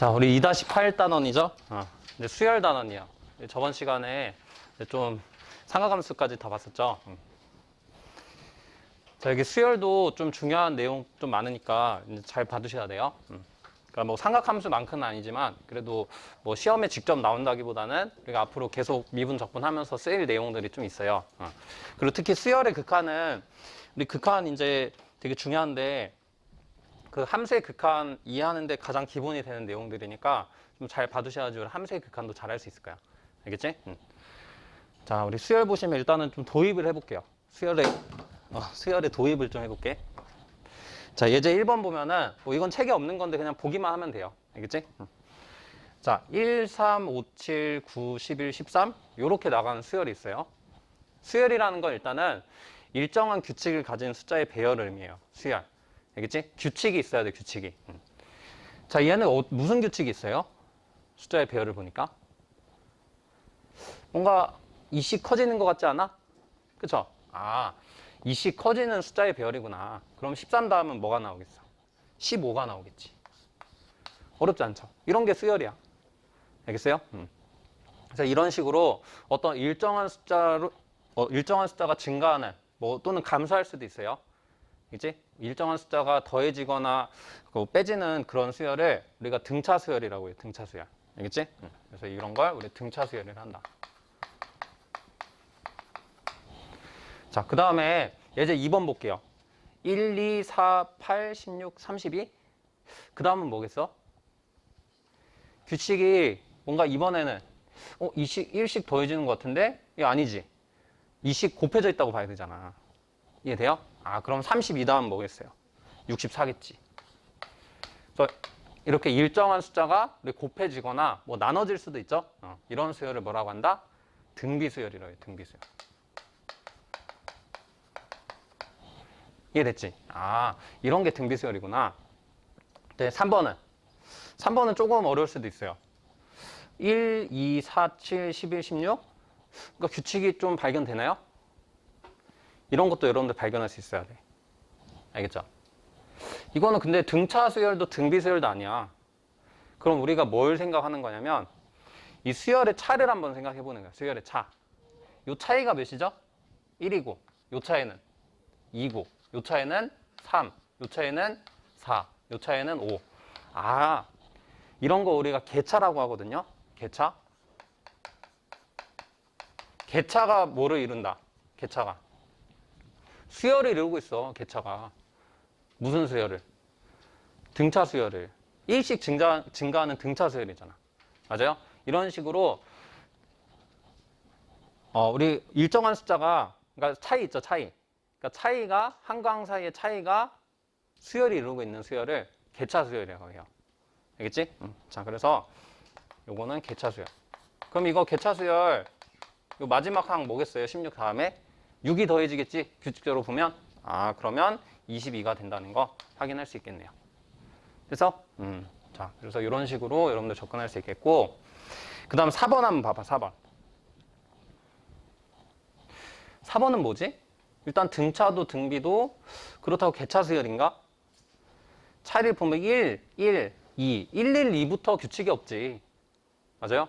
자, 우리 2-8 단원이죠? 이제 수열 단원이에요. 저번 시간에 좀 상하함수까지 다 봤었죠? 자, 여기 수열도 좀 중요한 내용 좀 많으니까 이제 잘 봐두셔야 돼요. 그러니까 뭐 삼각함수만큼은 아니지만 그래도 뭐 시험에 직접 나온다기보다는 우리가 앞으로 계속 미분 적분하면서 쓰일 내용들이 좀 있어요. 그리고 특히 수열의 극한은 우리 극한 이제 되게 중요한데 그 함수의 극한 이해하는데 가장 기본이 되는 내용들이니까 좀 잘 봐두셔야지 함수의 극한도 잘 할 수 있을 거야. 알겠지? 자, 우리 수열 보시면 일단은 좀 도입을 해볼게요. 수열의 도입을 좀 해볼게. 자, 예제 1번 보면은 뭐 이건 책에 없는 건데 그냥 보기만 하면 돼요. 알겠지? 자, 1, 3, 5, 7, 9, 11, 13 요렇게 나가는 수열이 있어요. 수열이라는 건 일단은 일정한 규칙을 가진 숫자의 배열을 의미해요. 수열. 알겠지? 규칙이 있어야 돼, 규칙이. 자, 얘는 무슨 규칙이 있어요? 숫자의 배열을 보니까. 뭔가 이씩 커지는 것 같지 않아? 그쵸? 아, 이씩 커지는 숫자의 배열이구나. 그럼 13 다음은 뭐가 나오겠어? 15가 나오겠지. 어렵지 않죠? 이런 게 수열이야. 알겠어요? 그래서 이런 식으로 어떤 일정한 숫자가 증가하는, 뭐 또는 감소할 수도 있어요. 이제 일정한 숫자가 더해지거나 빼지는 그런 수열을 우리가 등차 수열이라고 해요. 등차 수열. 알겠지? 그래서 이런 걸 우리 등차 수열을 한다. 자, 그 다음에 예제 2번 볼게요. 1, 2, 4, 8, 16, 32. 그 다음은 뭐겠어? 규칙이 뭔가 이번에는 2씩, 1씩 더해지는 것 같은데? 이거 아니지. 2씩 곱해져 있다고 봐야 되잖아. 이해돼요? 아, 그럼 32 다음 뭐겠어요? 64겠지. 그래서 이렇게 일정한 숫자가 곱해지거나 뭐 나눠질 수도 있죠. 이런 수열을 뭐라고 한다? 등비수열이라고 해요. 등비수열. 이해됐지? 아, 이런 게 등비수열이구나. 네, 3번은 조금 어려울 수도 있어요. 1, 2, 4, 7, 11, 16. 그러니까 규칙이 좀 발견되나요? 이런 것도 여러분들 발견할 수 있어야 돼. 알겠죠? 이거는 근데 등차 수열도 등비 수열도 아니야. 그럼 우리가 뭘 생각하는 거냐면 이 수열의 차를 한번 생각해 보는 거야. 수열의 차. 요 차이가 몇이죠? 1이고 요 차이는 2고 요 차이는 3, 요 차이는 4, 요 차이는 5. 아, 이런 거 우리가 객차라고 하거든요. 객차. 객차가 뭐를 이룬다? 객차가 수열을 이루고 있어. 객차가 무슨 수열을? 등차 수열을. 일씩 증가하는 등차 수열이잖아. 맞아요? 이런 식으로 우리 일정한 숫자가, 그러니까 차이 있죠, 차이. 그러니까 차이가 한과 항 사이의 차이가 수열이 이루고 있는 수열을 객차 수열이라고 해요. 알겠지? 자, 그래서 요거는 객차 수열. 그럼 이거 객차 수열 요 마지막 항 뭐겠어요? 16 다음에 6이 더해지겠지? 규칙적으로 보면. 아, 그러면 22가 된다는 거 확인할 수 있겠네요. 그래서 자, 그래서 이런 식으로 여러분들 접근할 수 있겠고, 그 다음 4번 한번 봐봐. 4번. 4번은 뭐지? 일단 등차도 등비도 그렇다고 객차 수열인가? 차이를 보면 1, 1, 2, 1, 1, 2부터 규칙이 없지. 맞아요?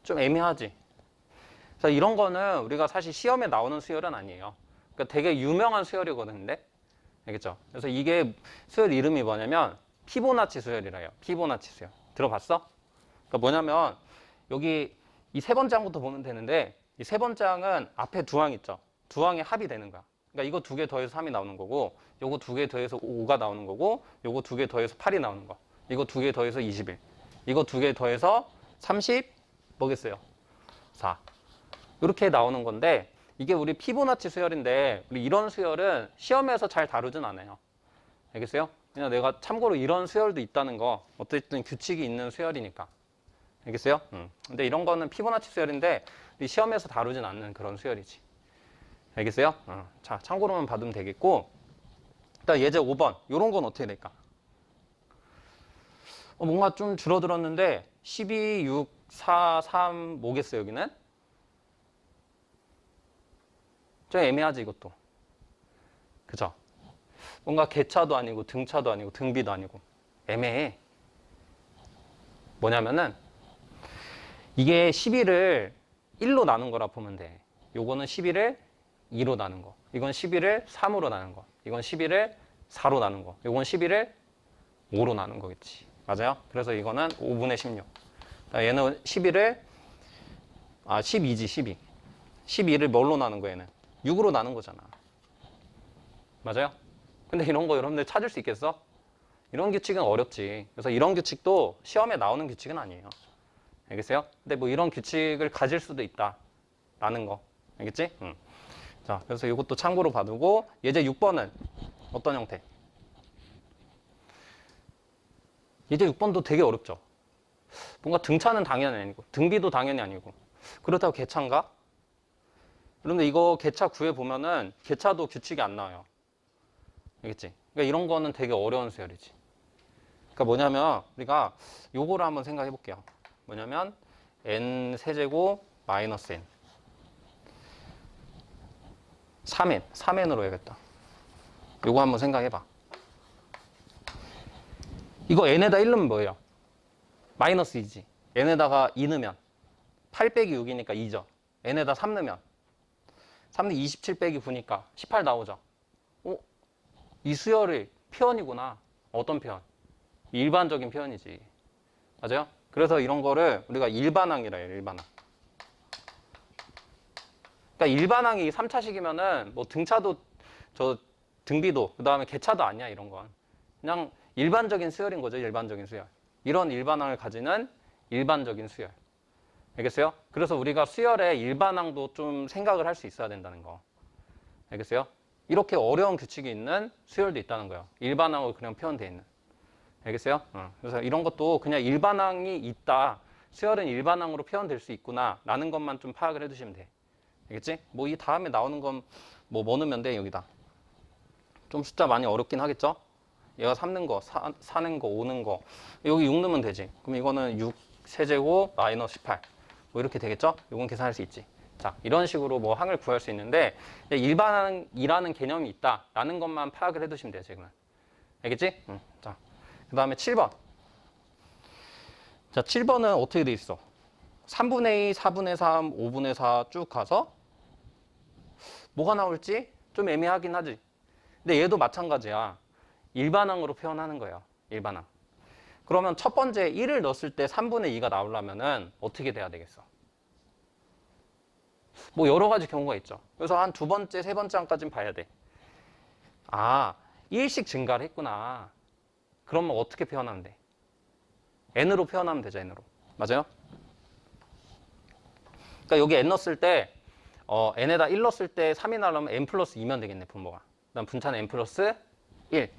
좀 애매하지. 그래서 이런 거는 우리가 사실 시험에 나오는 수열은 아니에요. 그러니까 되게 유명한 수열이거든요. 근데. 알겠죠? 그래서 이게 수열 이름이 뭐냐면 피보나치 수열이라 해요. 피보나치 수열. 들어봤어? 그러니까 뭐냐면 여기 이 세 번째 항부터 보면 되는데 이 세 번째 항은 앞에 두 항 있죠. 두 항의 합이 되는 거야. 그러니까 이거 두 개 더해서 3이 나오는 거고, 요거 두 개 더해서 5가 나오는 거고, 요거 두 개 더해서 8이 나오는 거. 이거 두 개 더해서 21. 이거 두 개 더해서 30 뭐겠어요? 4. 이렇게 나오는 건데 이게 우리 피보나치 수열인데 우리 이런 수열은 시험에서 잘 다루진 않아요. 알겠어요? 그냥 내가 참고로 이런 수열도 있다는 거, 어쨌든 규칙이 있는 수열이니까. 알겠어요? 근데 이런 거는 피보나치 수열인데 우리 시험에서 다루진 않는 그런 수열이지. 알겠어요? 자, 참고로만 받으면 되겠고, 일단 예제 5번 요런 건 어떻게 될까? 뭔가 좀 줄어들었는데 12, 6, 4, 3 뭐겠어요 여기는? 좀 애매하지 이것도. 그죠? 뭔가 객차도 아니고 등차도 아니고 등비도 아니고 애매해. 뭐냐면은 이게 12를 1로 나눈 거라 보면 돼. 요거는 12를 2로 나눈 거. 이건 12를 3으로 나눈 거. 이건 12를 4로 나눈 거. 이건 12를 5로 나눈 거겠지. 맞아요? 그래서 이거는 5분의 16. 얘는 12를 12지 12. 12를 뭘로 나눈 거 얘는? 6으로 나눈 거잖아. 맞아요? 근데 이런 거 여러분들 찾을 수 있겠어? 이런 규칙은 어렵지. 그래서 이런 규칙도 시험에 나오는 규칙은 아니에요. 알겠어요? 근데 뭐 이런 규칙을 가질 수도 있다. 라는 거. 알겠지? 자, 그래서 이것도 참고로 봐두고, 예제 6번은 어떤 형태? 예제 6번도 되게 어렵죠? 뭔가 등차는 당연히 아니고, 등비도 당연히 아니고, 그렇다고 개차인가? 그런데 이거 개차 구해보면은, 개차도 규칙이 안 나와요. 알겠지? 그러니까 이런 거는 되게 어려운 수열이지. 그러니까 뭐냐면, 우리가 요거를 한번 생각해 볼게요. 뭐냐면, n 세제곱 마이너스 n. 3n으로 해야겠다. 요거 한번 생각해봐. 이거 n에다 1 넣으면 뭐예요? 마이너스 2지. n에다가 2 넣으면 8 빼기 6이니까 2죠. n에다 3 넣으면 3는 27 빼기 9니까 18 나오죠. 이 수열의 표현이구나. 어떤 표현? 일반적인 표현이지. 맞아요? 그래서 이런 거를 우리가 일반항이라 해요. 일반항. 그러니까 일반항이 3차식이면은 뭐 등차도 등비도 그다음에 개차도 아니야. 이런 건 그냥 일반적인 수열인 거죠. 일반적인 수열. 이런 일반항을 가지는 일반적인 수열. 알겠어요? 그래서 우리가 수열의 일반항도 좀 생각을 할 수 있어야 된다는 거. 알겠어요? 이렇게 어려운 규칙이 있는 수열도 있다는 거예요. 일반항으로 그냥 표현되어 있는. 알겠어요? 그래서 이런 것도 그냥 일반항이 있다. 수열은 일반항으로 표현될 수 있구나. 라는 것만 좀 파악을 해두시면 돼. 알겠지? 뭐 이 다음에 나오는 건 뭐 넣으면 돼, 여기다. 좀 숫자 많이 어렵긴 하겠죠? 얘가 3는 거, 4는 거, 5는 거. 여기 6 넣으면 되지. 그럼 이거는 6 세제곱 마이너스 18. 뭐 이렇게 되겠죠? 이건 계산할 수 있지. 자, 이런 식으로 뭐 항을 구할 수 있는데 일반항이라는 개념이 있다라는 것만 파악을 해두시면 돼요, 지금은. 알겠지? 자, 그 다음에 7번. 자, 7번은 어떻게 돼 있어? 3분의 2, 4분의 3, 5분의 4 쭉 가서 뭐가 나올지 좀 애매하긴 하지. 근데 얘도 마찬가지야. 일반항으로 표현하는 거예요. 일반항. 그러면 첫 번째 1을 넣었을 때 3분의 2가 나오려면은 어떻게 돼야 되겠어? 뭐 여러 가지 경우가 있죠. 그래서 한 두 번째, 세 번째 항까지는 봐야 돼. 1씩 증가를 했구나. 그러면 어떻게 표현하면 돼? n으로 표현하면 되죠, n으로. 맞아요? 그러니까 여기 n 넣었을 때 n에다 1 넣었을 때 3이 나오려면 n 플러스 2면 되겠네, 분모가. 그 다음 분차는 n 플러스 1.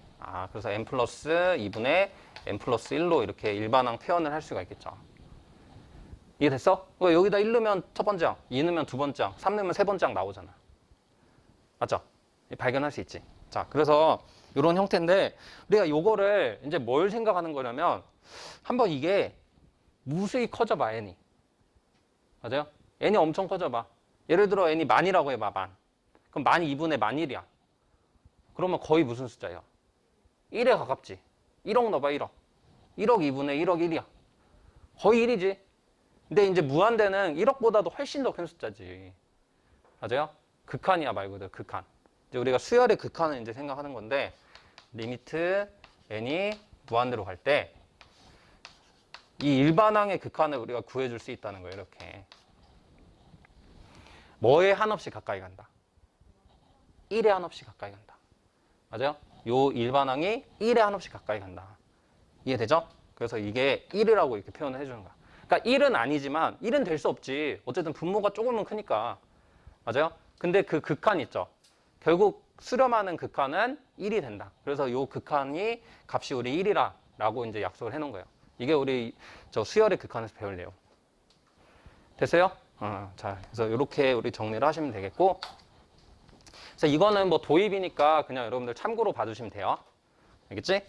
그래서 n 플러스 2분의 n 플러스 1로 이렇게 일반항 표현을 할 수가 있겠죠. 이해됐어? 여기다 1 넣으면 첫 번째 항, 2 넣으면 두 번째 항, 3 넣으면 세 번째 항 나오잖아. 맞죠? 발견할 수 있지. 자, 그래서 이런 형태인데 우리가 요거를 이제 뭘 생각하는 거냐면 한번 이게 무수히 커져봐, n이. 맞아요? n이 엄청 커져봐. 예를 들어 n이 만이라고 해봐, 만. 그럼 만 2분의 만 1이야. 그러면 거의 무슨 숫자예요? 1에 가깝지. 1억 넣어봐, 1억. 1억 2분의 1억 1이야. 거의 1이지. 근데 이제 무한대는 1억보다도 훨씬 더 큰 숫자지. 맞아요? 극한이야, 말 그대로 극한. 이제 우리가 수열의 극한을 이제 생각하는 건데, 리미트 n이 무한대로 갈 때, 이 일반항의 극한을 우리가 구해줄 수 있다는 거예요, 이렇게. 뭐에 한없이 가까이 간다? 1에 한없이 가까이 간다. 맞아요? 요 일반항이 1에 한없이 가까이 간다. 이해되죠? 그래서 이게 1이라고 이렇게 표현을 해주는 거야. 그러니까 1은 아니지만 1은 될 수 없지. 어쨌든 분모가 조금은 크니까. 맞아요? 근데 그 극한 있죠? 결국 수렴하는 극한은 1이 된다. 그래서 요 극한이 값이 우리 1이라고 이제 약속을 해놓은 거예요. 이게 우리 수열의 극한에서 배울 내용. 됐어요? 자, 그래서 이렇게 우리 정리를 하시면 되겠고. 그래서 이거는 뭐 도입이니까 그냥 여러분들 참고로 봐주시면 돼요. 알겠지?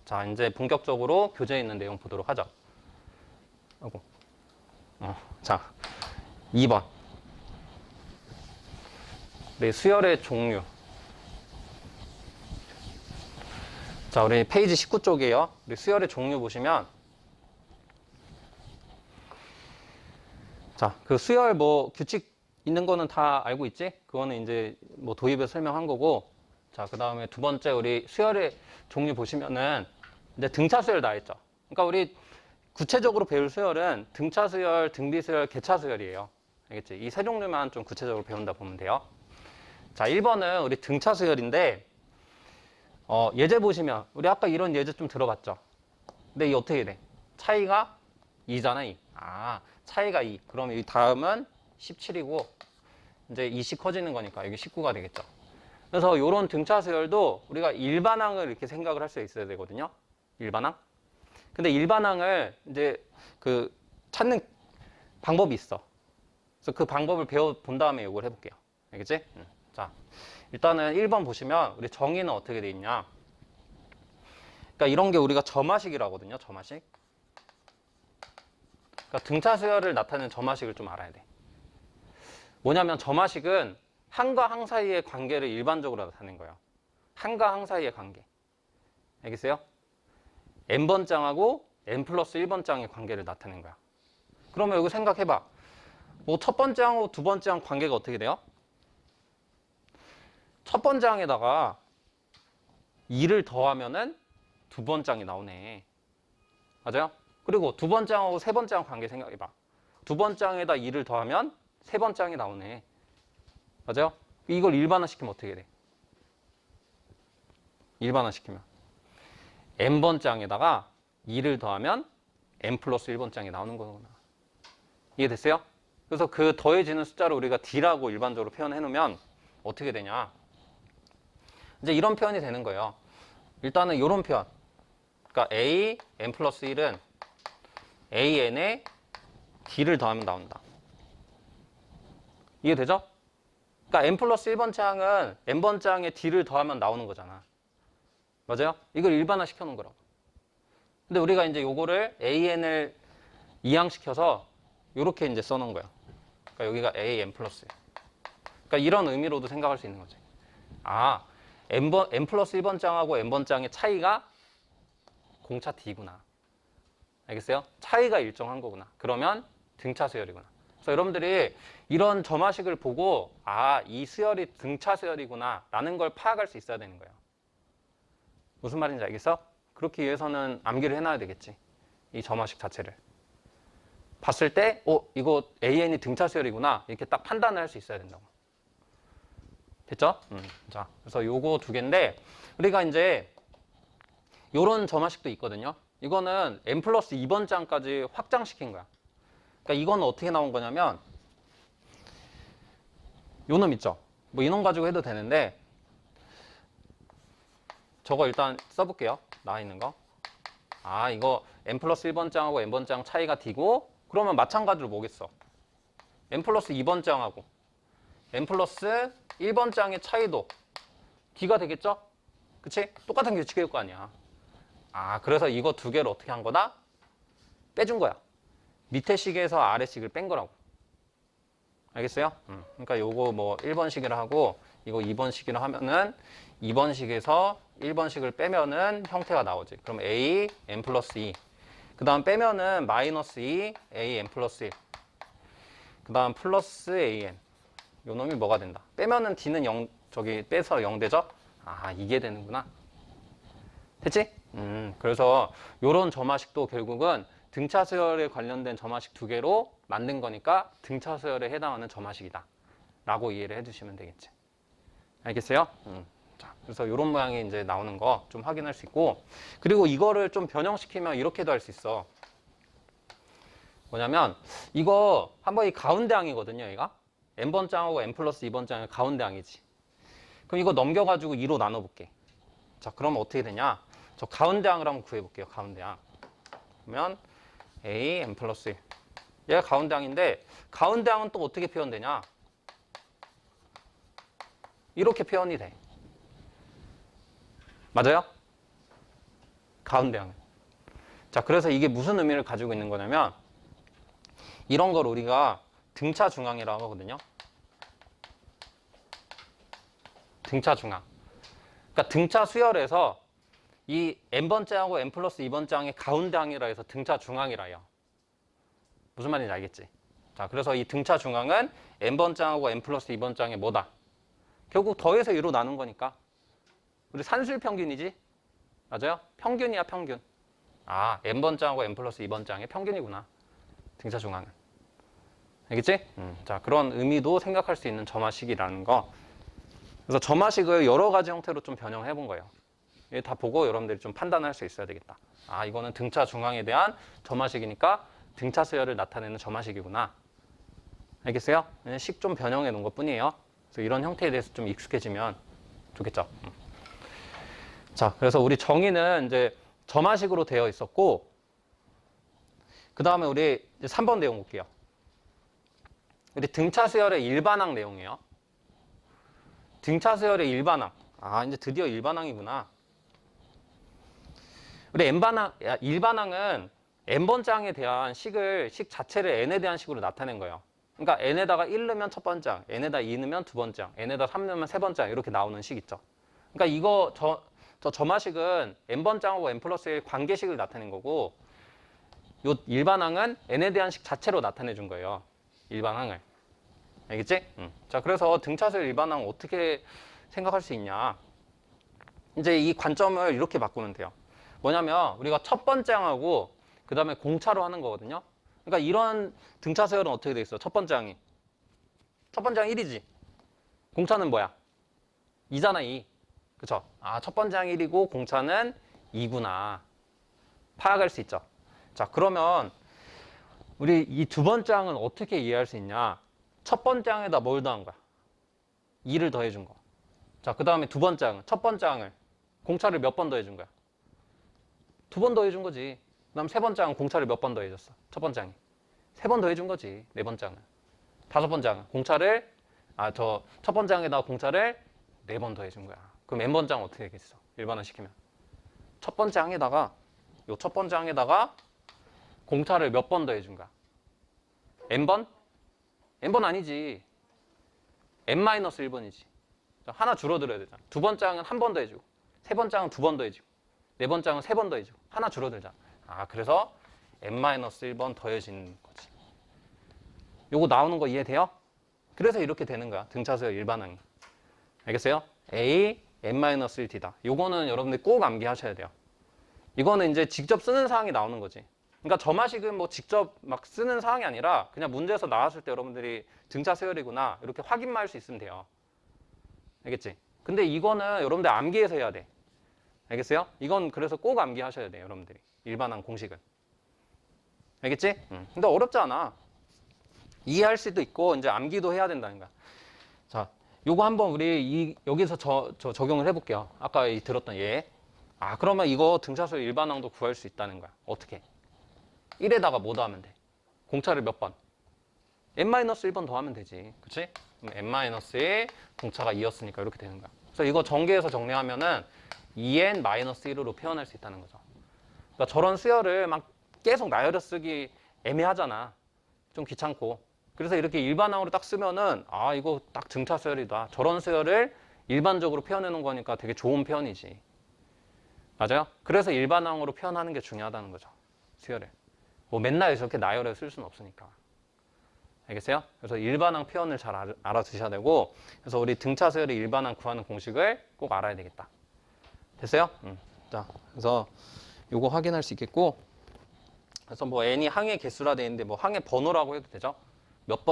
자, 이제 본격적으로 교재에 있는 내용 보도록 하죠. 자, 2번. 우리 수열의 종류. 자, 우리 페이지 19쪽이에요. 우리 수열의 종류 보시면 자, 그 수열 뭐 규칙 있는 거는 다 알고 있지? 그거는 이제 뭐 도입에서 설명한 거고. 자, 그 다음에 두 번째 우리 수열의 종류 보시면은 이제 등차 수열 다 했죠. 그러니까 우리 구체적으로 배울 수열은 등차 수열, 등비 수열, 개차 수열이에요. 알겠지? 이 세 종류만 좀 구체적으로 배운다 보면 돼요. 자, 1번은 우리 등차 수열인데 예제 보시면 우리 아까 이런 예제 좀 들어봤죠? 근데 이 어떻게 돼? 차이가 2잖아, 2. 아, 차이가 2. 그럼 이 다음은 17이고 이제 2씩 커지는 거니까 여기 19가 되겠죠. 그래서 이런 등차 수열도 우리가 일반항을 이렇게 생각을 할 수 있어야 되거든요. 일반항. 근데 일반항을 이제 그 찾는 방법이 있어. 그래서 그 방법을 배워본 다음에 이걸 해볼게요. 알겠지? 자, 일단은 1번 보시면 우리 정의는 어떻게 돼 있냐. 그러니까 이런 게 우리가 점화식이라고 하거든요. 점화식. 그러니까 등차 수열을 나타내는 점화식을 좀 알아야 돼. 뭐냐면 점화식은 항과 항 사이의 관계를 일반적으로 나타낸 거예요. 항과 항 사이의 관계. 알겠어요? n번장하고 n 플러스 1번장의 관계를 나타낸 거야. 그러면 여기 생각해봐. 뭐 첫 번째 항하고 두 번째 항 관계가 어떻게 돼요? 첫 번째 항에다가 2를 더하면은 두 번째 항이 나오네. 맞아요? 그리고 두 번째 항하고 세 번째 항 관계 생각해봐. 두 번째 항에다 2를 더하면 세 번째 항이 나오네. 맞아요? 이걸 일반화시키면 어떻게 돼? 일반화시키면 n번째 항에다가 2를 더하면 n 플러스 1번째 항이 나오는 거구나. 이해됐어요? 그래서 그 더해지는 숫자를 우리가 d라고 일반적으로 표현해 놓으면 어떻게 되냐? 이제 이런 표현이 되는 거예요. 일단은 이런 표현. 그러니까 a, n 플러스 1은 an에 d를 더하면 나온다. 이해되죠? 그러니까 n 플러스 1번째 항은 n번째 항에 d를 더하면 나오는 거잖아. 맞아요? 이걸 일반화 시켜놓은 거라고. 근데 우리가 이제 요거를 an을 이항시켜서 이렇게 이제 써놓은 거예요. 그러니까 여기가 an 플러스. 그러니까 이런 의미로도 생각할 수 있는 거지. 아, n 플러스 1번장하고 n번장의 차이가 공차 d구나. 알겠어요? 차이가 일정한 거구나. 그러면 등차 수열이구나. 그래서 여러분들이 이런 점화식을 보고 아, 이 수열이 등차 수열이구나 라는 걸 파악할 수 있어야 되는 거예요. 무슨 말인지 알겠어? 그렇기 위해서는 암기를 해놔야 되겠지. 이 점화식 자체를. 봤을 때 이거 AN이 등차 수열이구나 이렇게 딱 판단을 할 수 있어야 된다고. 됐죠? 자, 그래서 요거 두 개인데 우리가 이제 요런 점화식도 있거든요. 이거는 n 플러스 2번 장까지 확장시킨 거야. 그러니까 이건 어떻게 나온 거냐면 요 놈 있죠? 뭐 이놈 가지고 해도 되는데 저거 일단 써볼게요. 나와 있는 거. 아, 이거 n 플러스 1번 장하고 n번 장 차이가 d고 그러면 마찬가지로 뭐겠어? n 플러스 2번 장하고 n 플러스 1번 장의 차이도 d가 되겠죠? 그치? 똑같은 규칙일 거 아니야. 아, 그래서 이거 두 개를 어떻게 한 거다? 빼준 거야. 밑에 식에서 아래 식을 뺀 거라고. 알겠어요? 그러니까 요거 뭐 1번식이라 하고 이거 2번식이라 하면은 2번식에서 1번식을 빼면은 형태가 나오지. 그럼 a, n 플러스 2. 그 다음 빼면은 마이너스 2, a, n 플러스 1. 그 다음 플러스 an. 요 놈이 뭐가 된다? 빼면은 d는 0, 저기 빼서 0 되죠? 아, 이게 되는구나. 됐지? 그래서 요런 점화식도 결국은 등차 수열에 관련된 점화식 두 개로 만든 거니까 등차 수열에 해당하는 점화식이다 라고 이해를 해주시면 되겠지. 알겠어요? 자, 그래서 이런 모양이 이제 나오는 거 좀 확인할 수 있고, 그리고 이거를 좀 변형시키면 이렇게도 할 수 있어. 뭐냐면 이거 한번 이 가운데 항이거든요. 얘가 n번 장하고 n 플러스 2번 장의 가운데 항이지. 그럼 이거 넘겨가지고 2로 나눠볼게. 자, 그러면 어떻게 되냐? 저 가운데 항을 한번 구해볼게요. 가운데 항. 그러면 a, n 플러스 1. 얘가 가운데 항인데 가운데 항은 또 어떻게 표현되냐? 이렇게 표현이 돼. 맞아요? 가운데 항. 자, 그래서 이게 무슨 의미를 가지고 있는 거냐면 이런 걸 우리가 등차 중항이라고 하거든요. 등차 중항. 그러니까 등차 수열에서 이 n번째 항하고 n 플러스 2번째 항의 가운데 항이라 해서 등차 중항이라 해요. 무슨 말인지 알겠지? 자, 자, 그래서 이 등차 중앙은 n번장하고 n 플러스 2번장의 뭐다? 결국 더해서 2로 나눈 거니까. 우리 산술 평균이지? 맞아요? 평균이야, 평균. 아, n번장하고 n 플러스 2번장의 평균이구나. 등차 중앙은. 알겠지? 자, 그런 의미도 생각할 수 있는 점화식이라는 거. 그래서 점화식을 여러 가지 형태로 좀 변형해 본 거예요. 이게 다 보고 여러분들이 좀 판단할 수 있어야 되겠다. 아, 이거는 등차 중앙에 대한 점화식이니까 등차 수열을 나타내는 점화식이구나. 알겠어요? 식 좀 변형해 놓은 것 뿐이에요. 그래서 이런 형태에 대해서 좀 익숙해지면 좋겠죠. 자, 그래서 우리 정의는 이제 점화식으로 되어 있었고, 그 다음에 우리 이제 3번 내용 볼게요. 우리 등차 수열의 일반항 내용이에요. 등차 수열의 일반항. 아, 이제 드디어 일반항이구나. 우리 일반항은 n번장에 대한 식 자체를 n에 대한 식으로 나타낸 거예요. 그러니까 n에다가 1 넣으면 첫 번장, n에다 2 넣으면 두 번장, n에다 3 넣으면 세 번장 이렇게 나오는 식 있죠. 그러니까 이거 저 점화식은 n번장하고 n 플러스 1 관계식을 나타낸 거고, 요 일반항은 n에 대한 식 자체로 나타내 준 거예요. 일반항을. 알겠지? 자, 그래서 등차수열 일반항 어떻게 생각할 수 있냐? 이제 이 관점을 이렇게 바꾸면 돼요. 뭐냐면 우리가 첫 번째 항하고 그 다음에 공차로 하는 거거든요. 그러니까 이런 등차 수열은 어떻게 돼 있어? 첫 번째 항이. 첫 번째 항 1이지. 공차는 뭐야? 2잖아, 2. 그쵸? 아, 첫 번째 항 1이고 공차는 2구나. 파악할 수 있죠. 자, 그러면 우리 이 두 번째 항은 어떻게 이해할 수 있냐? 첫 번째 항에다 뭘 더한 거야? 2를 더해준 거. 자, 그 다음에 두 번째 항은, 첫 번째 항을 공차를 몇 번 더해준 거야? 2번 더해준 거지. 그 다음 세 번째 항은 공차를 몇 번 더해줬어? 첫 번째 항이. 3번 더해준 거지. 네 번째 항은. 다섯 번째 항은 공차를, 첫 번째 항에다가 공차를 4번 더해준 거야. 그럼 n번째 항은 어떻게 되겠어? 일반화 시키면. 첫 번째 항에다가, 요 첫 번째 항에다가 공차를 몇 번 더해준 거야? n번? n번 아니지. n-1번이지. 하나 줄어들어야 되잖아. 두 번째 항은 한 번 더해주고, 세 번째 항은 2번 더해주고, 네 번째 항은 3번 더해주고, 하나 줄어들잖아. 아, 그래서 n-1번 더해진 거지. 요거 나오는 거 이해돼요? 그래서 이렇게 되는 거야. 등차수열 일반항이. 알겠어요? A, n-1d다. 요거는 여러분들 꼭 암기하셔야 돼요. 이거는 이제 직접 쓰는 사항이 나오는 거지. 그러니까 점화식은 뭐 직접 막 쓰는 사항이 아니라 그냥 문제에서 나왔을 때 여러분들이 등차 수열이구나 이렇게 확인만 할 수 있으면 돼요. 알겠지? 근데 이거는 여러분들 암기해서 해야 돼. 알겠어요? 이건 그래서 꼭 암기하셔야 돼요, 여러분들이. 일반항 공식은. 알겠지? 근데 어렵지 않아. 이해할 수도 있고 이제 암기도 해야 된다는 거야. 자, 요거 한번 우리 여기서 적용을 해볼게요. 아까 들었던 얘. 아, 그러면 이거 등차수열 일반항도 구할 수 있다는 거야. 어떻게? 1에다가 뭐 더하면 돼? 공차를 몇 번? n-1번 더하면 되지. 그치? 그럼 n-1 공차가 2였으니까 이렇게 되는 거야. 그래서 이거 전개해서 정리하면은 2n-1으로 표현할 수 있다는 거죠. 그러니까 저런 수열을 막 계속 나열해 쓰기 애매하잖아. 좀 귀찮고. 그래서 이렇게 일반항으로 딱 쓰면은 아, 이거 딱 등차 수열이다. 저런 수열을 일반적으로 표현해 놓은 거니까 되게 좋은 표현이지. 맞아요? 그래서 일반항으로 표현하는 게 중요하다는 거죠. 수열을. 뭐 맨날 저렇게 나열해 쓸 수는 없으니까. 알겠어요? 그래서 일반항 표현을 잘 알아두셔야 되고, 그래서 우리 등차 수열의 일반항 구하는 공식을 꼭 알아야 되겠다. 됐어요? 자, 그래서 요거 확인할 수 있겠고, 그래서 뭐 n이 항의 개수라 돼 있는데 뭐 항의 번호라고 해도 되죠? 몇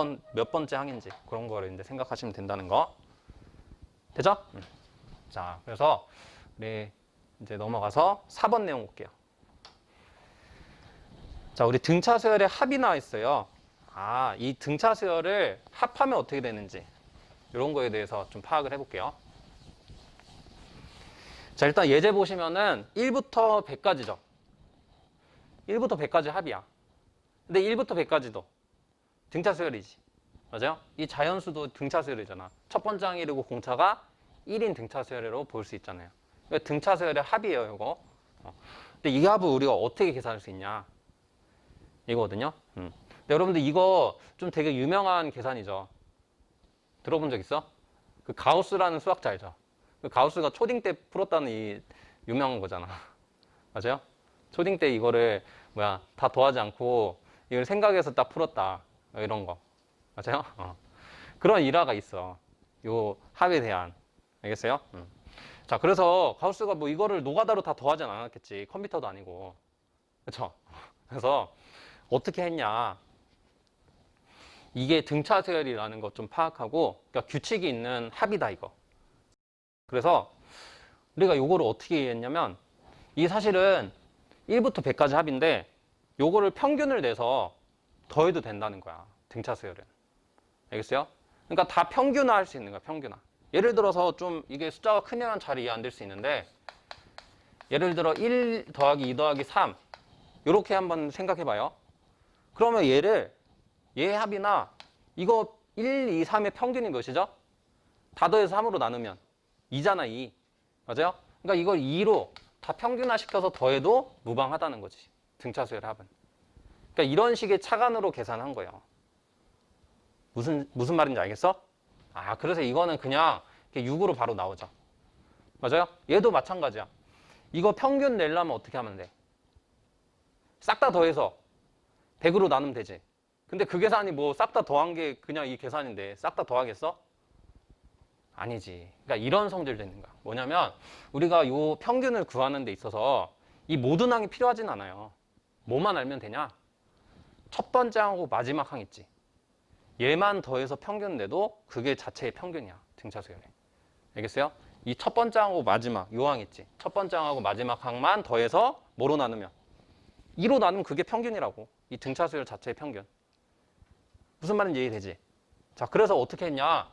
번째 항인지 그런 거를 이제 생각하시면 된다는 거. 되죠? 자, 그래서 우리 이제 넘어가서 4번 내용 볼게요. 자, 우리 등차 수열의 합이 나와 있어요. 아, 이 등차 수열을 합하면 어떻게 되는지 이런 거에 대해서 좀 파악을 해볼게요. 자, 일단 예제 보시면은 1부터 100까지죠. 1부터 100까지 합이야. 근데 1부터 100까지도 등차 수열이지. 맞아요? 이 자연수도 등차 수열이잖아. 첫 번째 항 1이고 공차가 1인 등차 수열이라고 볼 수 있잖아요. 그러니까 등차 수열의 합이에요, 이거. 근데 이 합을 우리가 어떻게 계산할 수 있냐? 이거거든요. 근데 여러분들 이거 좀 되게 유명한 계산이죠. 들어본 적 있어? 그 가우스라는 수학자 알죠? 그 가우스가 초딩 때 풀었다는 이 유명한 거잖아. 맞아요? 초딩 때 이거를 다 더하지 않고 이걸 생각해서 딱 풀었다. 이런 거. 맞아요? 그런 일화가 있어. 요 합에 대한. 알겠어요? 자, 그래서 가우스가 뭐 이거를 노가다로 다 더하진 않았겠지. 컴퓨터도 아니고. 그쵸? 그래서 어떻게 했냐. 이게 등차 서열이라는 것 좀 파악하고, 그러니까 규칙이 있는 합이다, 이거. 그래서 우리가 요거를 어떻게 했냐면, 이 사실은 1부터 100까지 합인데, 요거를 평균을 내서 더해도 된다는 거야. 등차 서열은. 알겠어요? 그러니까 다 평균화 할 수 있는 거야, 평균화. 예를 들어서 좀 이게 숫자가 크면 잘 이해 안 될 수 있는데, 예를 들어 1 더하기 2 더하기 3 이렇게 한번 생각해 봐요. 그러면 얘 합이나 이거 1, 2, 3의 평균이 몇이죠? 다 더해서 3으로 나누면 2잖아, 2. 맞아요? 그러니까 이걸 2로 다 평균화 시켜서 더해도 무방하다는 거지. 등차 수열 합은. 그러니까 이런 식의 차간으로 계산한 거예요. 무슨 말인지 알겠어? 아, 그래서 이거는 그냥 6으로 바로 나오죠. 맞아요? 얘도 마찬가지야. 이거 평균 내려면 어떻게 하면 돼? 싹 다 더해서 100으로 나누면 되지. 근데 그 계산이 뭐 싹 다 더한 게 그냥 이 계산인데 싹 다 더하겠어? 아니지. 그러니까 이런 성질도 있는 거야. 뭐냐면 우리가 요 평균을 구하는 데 있어서 이 모든 항이 필요하진 않아요. 뭐만 알면 되냐? 첫 번째 항하고 마지막 항 있지. 얘만 더해서 평균 내도 그게 자체의 평균이야. 등차 수열에. 알겠어요? 이 첫 번째 항하고 마지막 요 항 있지. 첫 번째 항하고 마지막 항만 더해서 뭐로 나누면 2로 나누면 그게 평균이라고. 이 등차 수열 자체의 평균. 무슨 말인지 이해되지? 자, 그래서 어떻게 했냐?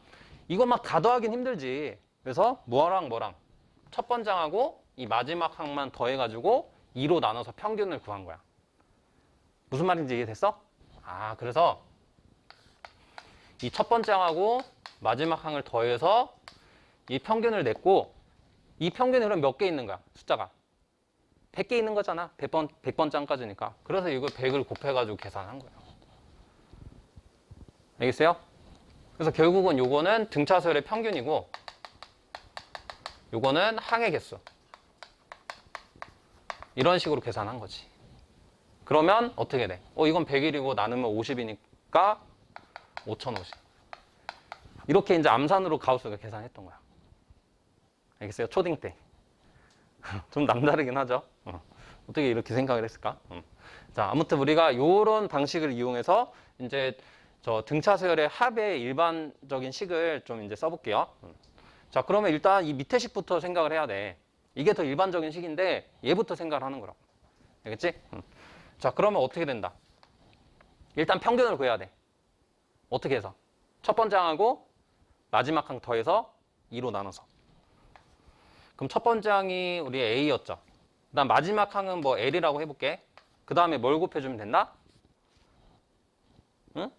이거 막 다 더하긴 힘들지. 그래서 뭐랑 첫 번째 항하고 이 마지막 항만 더해가지고 2로 나눠서 평균을 구한 거야. 무슨 말인지 이해됐어? 아, 그래서 이 첫 번째 항하고 마지막 항을 더해서 이 평균을 냈고, 이 평균이 그럼 몇 개 있는 거야? 숫자가 100개 있는 거잖아. 100번째 항까지니까. 그래서 이걸 100을 곱해가지고 계산한 거예요. 알겠어요? 그래서 결국은 요거는 등차 서열의 평균이고, 요거는 항의 개수. 이런 식으로 계산한 거지. 그러면 어떻게 돼? 이건 100일이고 나누면 50이니까 5050. 이렇게 이제 암산으로 가우스가 계산했던 거야. 알겠어요? 초딩 때. 좀 남다르긴 하죠. 어떻게 이렇게 생각을 했을까? 자, 아무튼 우리가 이런 방식을 이용해서 이제 저 등차 서열의 합의 일반적인 식을 좀 이제 써볼게요. 자, 그러면 일단 이 밑에 식부터 생각을 해야 돼. 이게 더 일반적인 식인데 얘부터 생각을 하는 거라고. 알겠지? 자, 그러면 어떻게 된다? 일단 평균을 구해야 돼. 어떻게 해서? 첫 번째 항하고 마지막 항 더해서 2로 나눠서. 그럼 첫 번째 항이 우리 A였죠. 그다음 마지막 항은 뭐 L이라고 해볼게. 그 다음에 뭘 곱해주면 된다? 응?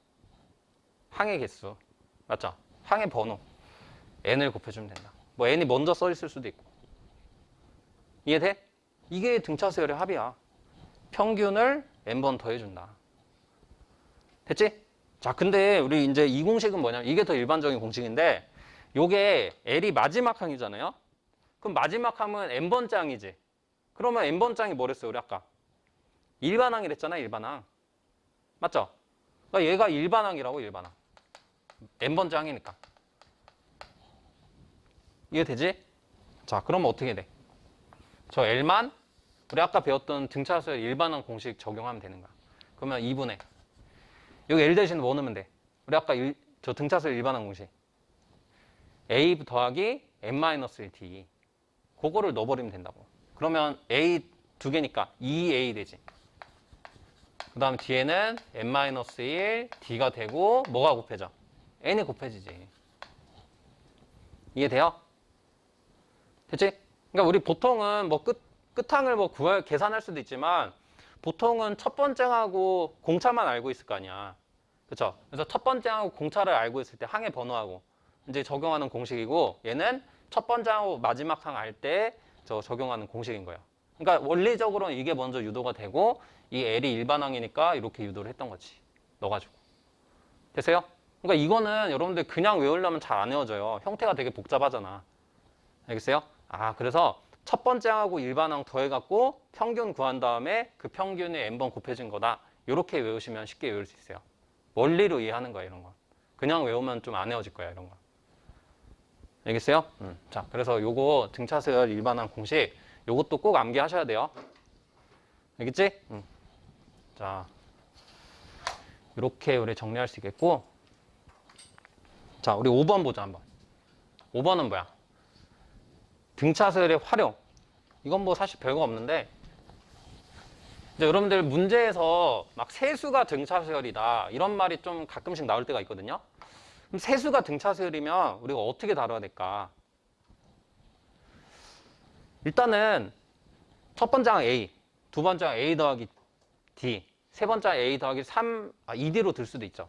항의 개수. 맞죠? 항의 번호. N을 곱해주면 된다. 뭐 N이 먼저 써 있을 수도 있고. 이해돼? 이게 등차 서열의 합이야. 평균을 N번 더해준다. 됐지? 자, 근데 우리 이제 이 공식은 뭐냐면 이게 더 일반적인 공식인데 요게 L이 마지막 항이잖아요. 그럼 마지막 항은 N번째 항이지. 그러면 N번째 항이 뭐랬어요? 우리 아까 일반항이랬잖아. 일반항. 맞죠? 그러니까 얘가 일반항이라고. 일반항. N번째 항이니까. 이해되지? 자, 그러면 어떻게 돼? 저 L만 우리 아까 배웠던 등차 서열 일반항 공식 적용하면 되는 거야. 그러면 2분의 여기 L 대신 뭐 넣으면 돼? 우리 아까 저 등차 서열 일반항 공식 A 더하기 N-1D 그거를 넣어버리면 된다고. 그러면 A 두 개니까 2A 되지. 그 다음 뒤에는 N-1 D가 되고 뭐가 곱해져? N이 곱해지지. 이해돼요? 됐지? 그러니까 우리 보통은 뭐 끝항을 뭐 계산할 수도 있지만 보통은 첫 번째 항하고 공차만 알고 있을 거 아니야. 그렇죠? 그래서 첫 번째 항하고 공차를 알고 있을 때 항의 번호하고 이제 적용하는 공식이고, 얘는 첫 번째 항하고 마지막 항 알 때 저 적용하는 공식인 거예요. 그러니까 원리적으로는 이게 먼저 유도가 되고 이 L이 일반항이니까 이렇게 유도를 했던 거지. 넣어가지고. 됐어요? 그러니까 이거는 여러분들 그냥 외우려면 잘 안 외워져요. 형태가 되게 복잡하잖아. 알겠어요? 아, 그래서 첫 번째 항하고 일반항 더해갖고 평균 구한 다음에 그 평균에 n번 곱해진 거다. 이렇게 외우시면 쉽게 외울 수 있어요. 원리로 이해하는 거야, 이런 거. 그냥 외우면 좀 안 외워질 거야, 이런 거. 알겠어요? 자, 그래서 요거 등차수열 일반항 공식, 요것도 꼭 암기하셔야 돼요. 알겠지? 자, 이렇게 우리 정리할 수 있겠고. 자, 우리 5번 보자, 한번. 5번은 뭐야? 등차수열의 활용. 이건 뭐 사실 별거 없는데, 이제 여러분들 문제에서 막 세수가 등차수열이다 이런 말이 좀 가끔씩 나올 때가 있거든요. 그럼 세수가 등차수열이면 우리가 어떻게 다뤄야 될까? 일단은 첫 번째 항 A, 두 번째 항 A 더하기 D, 세 번째 항 A 더하기 2D로 들 수도 있죠.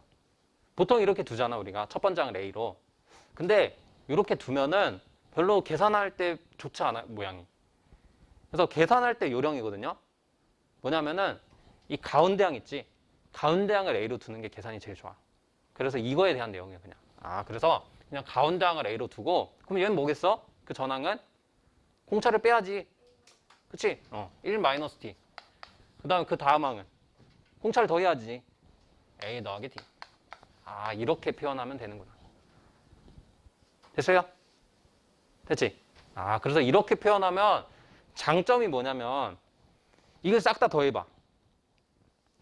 보통 이렇게 두잖아, 우리가. 첫 번째 항을 A로. 근데 이렇게 두면은 별로 계산할 때 좋지 않아요, 모양이. 그래서 계산할 때 요령이거든요. 뭐냐면은 이 가운데 항 있지? 가운데 항을 A로 두는 게 계산이 제일 좋아. 그래서 이거에 대한 내용이에요, 그냥. 그래서 그냥 가운데 항을 A로 두고, 그럼 얘는 뭐겠어? 그 전항은 공차를 빼야지. 그치? 1-t. 그 다음 그 다음 항은 공차를 더해야지. A 더하기 D. 이렇게 표현하면 되는구나. 됐어요? 됐지? 그래서 이렇게 표현하면 장점이 뭐냐면 이걸 싹 다 더해봐.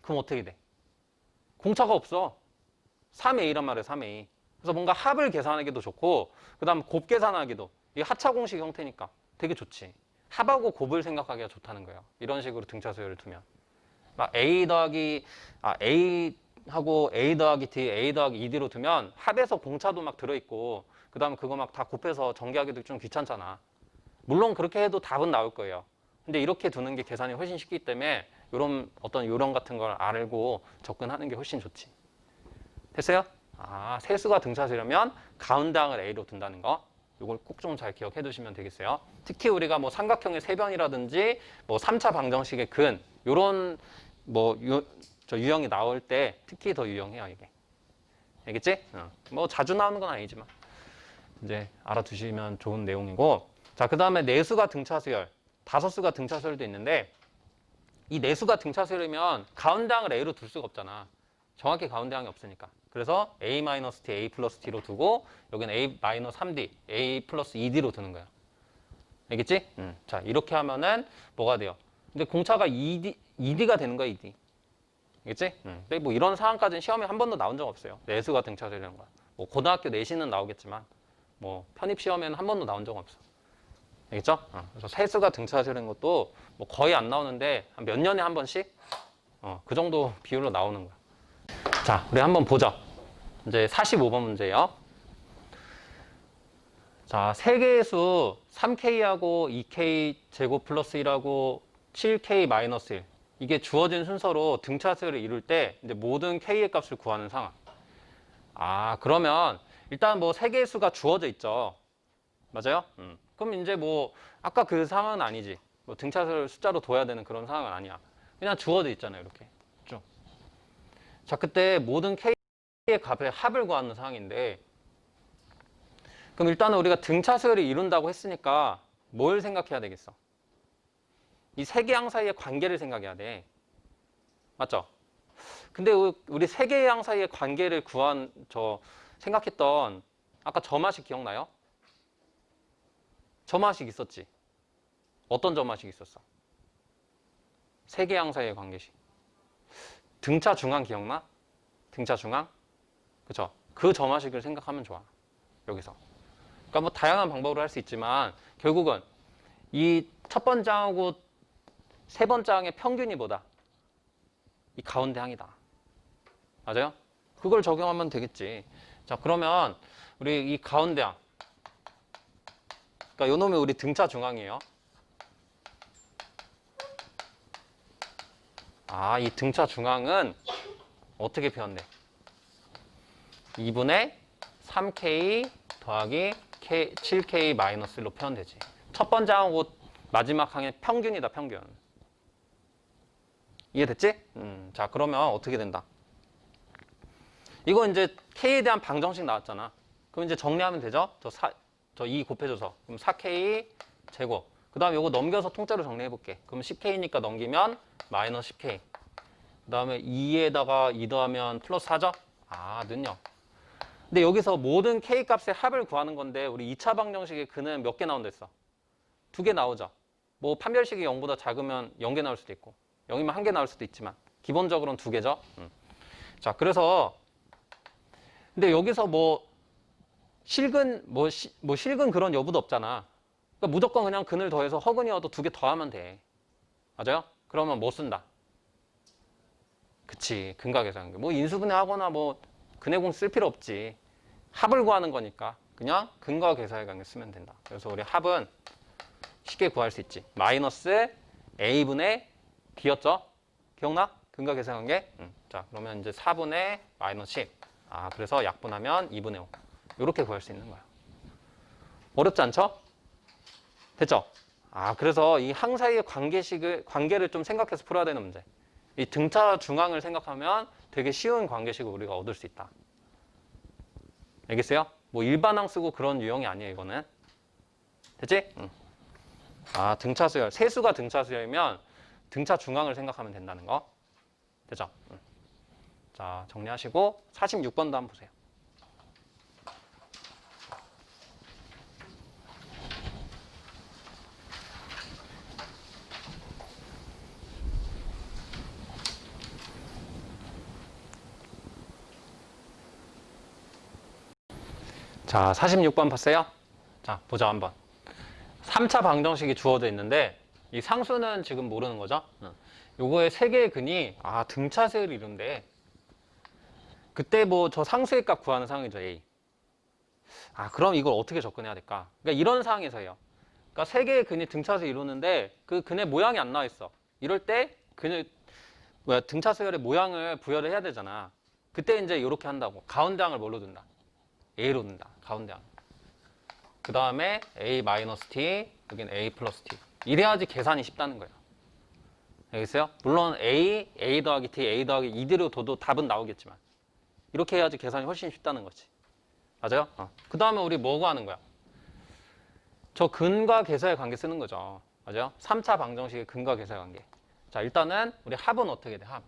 그럼 어떻게 돼? 공차가 없어. 3A란 말이야, 3A. 그래서 뭔가 합을 계산하기도 좋고, 그 다음 곱 계산하기도. 이게 하차 공식 형태니까 되게 좋지. 합하고 곱을 생각하기가 좋다는 거예요. 이런 식으로 등차수열을 두면. 막 A하고 A 더하기 D, A 더하기 2D로 두면 합에서 공차도 막 들어있고, 그 다음 그거 막 다 곱해서 전개하기도 좀 귀찮잖아. 물론 그렇게 해도 답은 나올 거예요. 근데 이렇게 두는 게 계산이 훨씬 쉽기 때문에 이런 어떤 요령 같은 걸 알고 접근하는 게 훨씬 좋지. 됐어요? 세수가 등차수열이면 가운데 항을 A로 둔다는 거. 이걸 꼭 좀 잘 기억해 두시면 되겠어요. 특히 우리가 뭐 삼각형의 세변이라든지 뭐 3차 방정식의 근 요런 뭐 유형이 나올 때 특히 더 유용해요, 이게. 알겠지? 뭐 자주 나오는 건 아니지만 이제 알아두시면 좋은 내용이고. 자, 그다음에 내수가 등차수열, 다섯수가 등차수열도 있는데 이 내수가 등차수열이면 가운데 항을 A로 둘 수가 없잖아. 정확히 가운데 항이 없으니까. 그래서 A-T, A 플러스 T로 두고 여기는 A-3D, A 플러스 2D로 두는 거야. 알겠지? 자, 이렇게 하면은 뭐가 돼요? 근데 공차가 2D가 되는 거야, 2D. 알겠지? 근데 뭐 이런 상황까지는 시험에 한 번도 나온 적 없어요. 내수가 등차수열이라는 거야. 뭐 고등학교 내신은 나오겠지만 뭐 편입 시험에는 한 번도 나온 적 없어. 알겠죠? 그래서 세수가 등차수열인 것도 뭐 거의 안 나오는데 한 몇 년에 한 번씩 그 정도 비율로 나오는 거야. 자, 우리 한번 보죠. 이제 45번 문제예요. 자, 세 개의 수 3K하고 2K 제곱 플러스 1하고 7K 마이너스 1. 이게 주어진 순서로 등차수열을 이룰 때 이제 모든 K의 값을 구하는 상황. 그러면 일단 뭐 세 개의 수가 주어져 있죠. 맞아요? 그럼 이제 뭐 아까 그 상황은 아니지. 뭐 등차수열 숫자로 둬야 되는 그런 상황은 아니야. 그냥 주어져 있잖아요, 이렇게 쭉. 자, 그때 모든 K의 값의 합을 구하는 상황인데, 그럼 일단은 우리가 등차수열을 이룬다고 했으니까 뭘 생각해야 되겠어? 이 세 개 항 사이의 관계를 생각해야 돼. 맞죠? 근데 우리 세 개의 항 사이의 관계를 생각했던 아까 점화식 기억나요? 점화식 있었지? 어떤 점화식 있었어? 세 개 항 사이의 관계식. 등차 중앙 기억나? 등차 중앙? 그쵸? 그 점화식을 생각하면 좋아. 여기서. 그러니까 뭐 다양한 방법으로 할 수 있지만 결국은 이 첫 번째 항하고 세 번째 항의 평균이 뭐다? 이 가운데 항이다. 맞아요? 그걸 적용하면 되겠지. 자, 그러면 우리 이 가운데 항. 그러니까 요 놈이 우리 등차 중앙이에요. 이 등차 중앙은 어떻게 표현돼? 2분의 3K 더하기 7K 마이너스 1로 표현되지. 첫 번째 항하고 마지막 항의 평균이다, 평균. 이해됐지? 자, 그러면 어떻게 된다? 이거 이제 K에 대한 방정식 나왔잖아. 그럼 이제 정리하면 되죠? 저 2 곱해줘서. 그럼 4K 제곱. 그 다음에 이거 넘겨서 통째로 정리해볼게. 그럼 10K니까 넘기면 마이너스 10K. 그 다음에 2에다가 2 더하면 플러스 4죠? 아, 는요. 근데 여기서 모든 k 값의 합을 구하는 건데 우리 2차 방정식의 근은 몇 개 나온다 했어? 2개 나오죠. 뭐 판별식이 0보다 작으면 0개 나올 수도 있고 0이면 1개 나올 수도 있지만 기본적으로는 2개죠. 자, 그래서 근데 여기서 뭐 실근 뭐 실근 그런 여부도 없잖아. 그러니까 무조건 그냥 근을 더해서 허근이어도 2개 더하면 돼. 맞아요? 그러면 뭐 쓴다? 그치, 근과 계산관계. 뭐 인수분해 하거나 뭐 근해공 쓸 필요 없지. 합을 구하는 거니까 그냥 근과 계산관계 쓰면 된다. 그래서 우리 합은 쉽게 구할 수 있지. 마이너스 a분의 b였죠? 기억나? 근과 계산관계? 자, 그러면 이제 4분의 마이너스 10. 아, 그래서 약분하면 2분의 5. 이렇게 구할 수 있는 거야. 어렵지 않죠? 됐죠? 아, 그래서 이 항 사이의 관계를 좀 생각해서 풀어야 되는 문제. 이 등차 중앙을 생각하면 되게 쉬운 관계식을 우리가 얻을 수 있다. 알겠어요? 뭐 일반항 쓰고 그런 유형이 아니에요, 이거는. 됐지? 아, 등차 수열. 세수가 등차 수열이면 등차 중앙을 생각하면 된다는 거. 됐죠? 자, 정리하시고 46번도 한번 보세요. 자, 46번 봤어요? 자, 보자 한번. 3차 방정식이 주어져 있는데 이 상수는 지금 모르는 거죠? 요거의 세 개의 근이 등차수열이 이런데 그때 뭐 저 상수의 값 구하는 상황이죠, A. 그럼 이걸 어떻게 접근해야 될까? 그러니까 이런 상황에서요. 그러니까 세 개의 근이 등차수 이루는데 그 근의 모양이 안 나와 있어. 이럴 때 등차수열의 모양을 부여를 해야 되잖아. 그때 이제 이렇게 한다고. 가운데 항을 뭘로 둔다? A로 둔다. 가운데 항. 그 다음에 A-T, 여기는 A 플러스 T. 이래야지 계산이 쉽다는 거예요. 알겠어요? 물론 A 더하기 T, A 더하기 이대로 둬도 답은 나오겠지만 이렇게 해야지 계산이 훨씬 쉽다는 거지. 맞아요? 그 다음에 우리 뭐 구하는 거야? 저 근과 계사의 관계 쓰는 거죠. 맞아요? 3차 방정식의 근과 계사의 관계. 자, 일단은 우리 합은 어떻게 돼? 합.